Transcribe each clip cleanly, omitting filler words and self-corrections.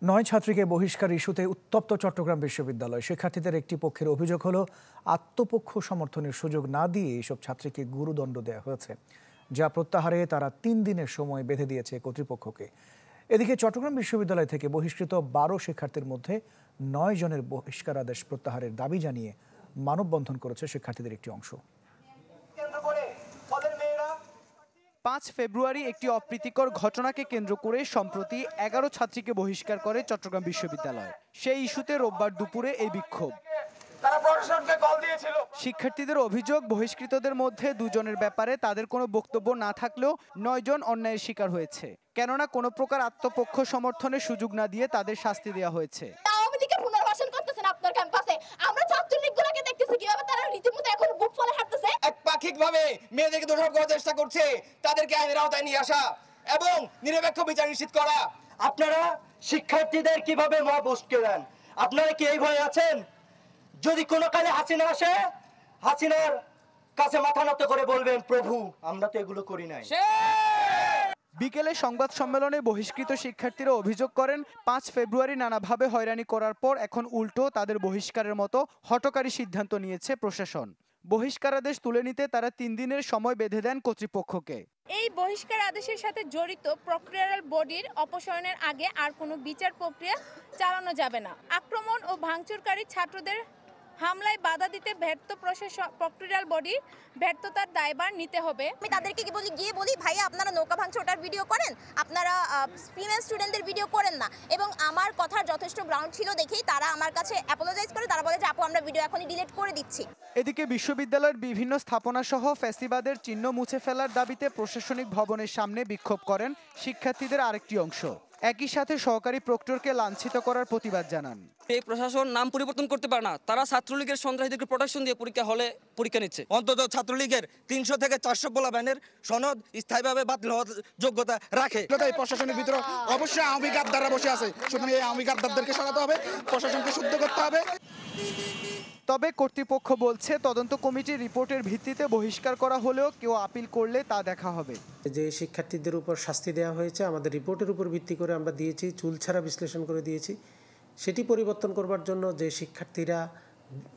নয় ছাত্রীকে বহিষ্কার ইস্যুতে উত্তপ্ত চট্টগ্রাম বিশ্ববিদ্যালয়। শিক্ষার্থীদের একটি পক্ষের অভিযোগ হলো আত্মপক্ষ সমর্থনের সুযোগ না দিয়ে এসব ছাত্রীকে গুরুদণ্ড দেওয়া হয়েছে, যা প্রত্যাহারে তারা 3 দিনের সময় বেঁধে দিয়েছে কর্তৃপক্ষকে। এদিকে চট্টগ্রাম বিশ্ববিদ্যালয় থেকে বহিষ্কৃত 12 শিক্ষার্থীর মধ্যে 9 জনের বহিষ্কারাদেশ প্রত্যাহারের দাবি জানিয়ে মানববন্ধন করেছে শিক্ষার্থীদের একটি অংশ। 5 ফেব্রুয়ারি একটি অপ্রীতিকর ঘটনাকে কেন্দ্র করে সম্প্রতি 11 ছাত্রীকে বহিষ্কার করে চট্টগ্রাম বিশ্ববিদ্যালয়। সেই ইস্যুতে রোববার দুপুরে এই বিক্ষোভ। শিক্ষার্থীদের অভিযোগ, বহিষ্কৃতদের মধ্যে 2 জনের ব্যাপারে তাদের কোনো বক্তব্য না থাকলেও 9 জন অন্যায়ের শিকার হয়েছে, কেননা কোনো প্রকার আত্মপক্ষ সমর্থনের সুযোগ না দিয়ে তাদের শাস্তি দেওয়া হয়েছে। একপাক্ষিকভাবে মেয়েদেরকে দোষারোপ করার চেষ্টা করছে, তাদেরকে আইনের আওতায় নিয়ে আসা এবং নিরপেক্ষ বিচার নিশ্চিত করা। আপনারা শিক্ষার্থীদের কিভাবে মব উস্কে দেন? আপনারা কি এই ভয়ে আছেন যদি কোনো কালে হাসিনা আসে, হাসিনার কাছে মাথা নত করে বলবেন, প্রভু আমরা তো এগুলো করি নাই। বিকেলে সংবাদ সম্মেলনে বহিষ্কৃত শিক্ষার্থীরা অভিযোগ করেন, 5 ফেব্রুয়ারি নানাভাবে হয়রানি করার পর এখন উল্টো তাদের বহিষ্কারের মতো হঠকারী সিদ্ধান্ত নিয়েছে প্রশাসন। বহিষ্কারাদেশ তুলে নিতে তারা 3 দিনের সময় বেঁধে দেন কর্তৃপক্ষকে। এই বহিষ্কার আদেশের সাথে জড়িত প্রক্রিয়াল বডির অপসারণের আগে আর কোনো বিচার প্রক্রিয়া চালানো যাবে না। আক্রমণ ও ভাঙচুরকারী ছাত্রদের হামলায় বাধা দিতে ব্যর্থ প্রক্রিয়াল বডির ব্যর্থতার দায়ভার নিতে হবে। আমি তাদেরকে গিয়ে বলি ভাইয়া আপনারা নৌকা ভাঙচুর ওটার ভিডিও করেন, আপনারা ফিমেল স্টুডেন্টদের ভিডিও করেন না। এবং আমার কথার যথেষ্ট গ্রাউন্ড ছিল দেখেই তারা আমার কাছে অ্যাপোলোজাইজ করে, তারা বলে যে আপু আমরা ভিডিও এখনই ডিলিট করে দিচ্ছি। এদিকে বিশ্ববিদ্যালয়ের বিভিন্ন স্থাপনা সহ ফ্যাসিবাদের চিহ্ন মুছে ফেলার দাবিতে প্রশাসনিক ভবনের সামনে বিক্ষোভ করেন শিক্ষার্থীদের আরেকটি অংশ। একই সাথে সহকারী প্রক্টরকে লাঞ্ছিত করার প্রতিবাদ জানান। এই প্রশাসন নাম পরিবর্তন করতে পারে না, তারা ছাত্রলীগের সন্ত্রাসীদেরকে প্রোটেকশন দিয়ে পরীক্ষা হলে পরীক্ষা নিচ্ছে। অন্তত ছাত্রলীগের 300 থেকে 400 পোলাপানের সনদ স্থায়ীভাবে বাতিল হওয়ার যোগ্যতা রাখে। এই প্রশাসনের ভিতরে অবশ্যই আওয়ামী গাদ্দাররা বসে আছে, সুতরাং এই আওয়ামী গাদ্দারদেরকে সরাতে হবে, প্রশাসনকে শুদ্ধ করতে হবে। তবে কর্তৃপক্ষ বলছে তদন্ত কমিটির রিপোর্টের ভিত্তিতে বহিষ্কার করা হলেও কেউ আপিল করলে তা দেখা হবে। যে শিক্ষার্থীদের উপর শাস্তি দেওয়া হয়েছে আমাদের রিপোর্টের উপর ভিত্তি করে আমরা দিয়েছি, চুলছাড়া বিশ্লেষণ করে দিয়েছি। সেটি পরিবর্তন করবার জন্য যে শিক্ষার্থীরা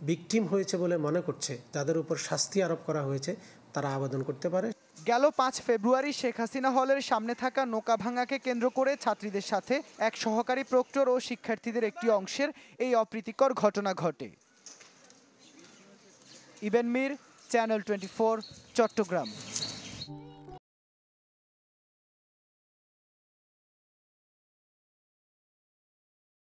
ভিকটিম হয়েছে বলে মনে করছে, যাদের উপর শাস্তি আরোপ করা হয়েছে, তারা আবেদন করতে পারে। গেল 5 ফেব্রুয়ারি শেখ হাসিনা হলের সামনে থাকা নৌকা ভাঙাকে কেন্দ্র করে ছাত্রীদের সাথে এক সহকারী প্রক্টর ও শিক্ষার্থীদের একটি অংশের এই অপ্রীতিকর ঘটনা ঘটে। ইবেন মীর, চ্যানেল 24, চট্টগ্রাম।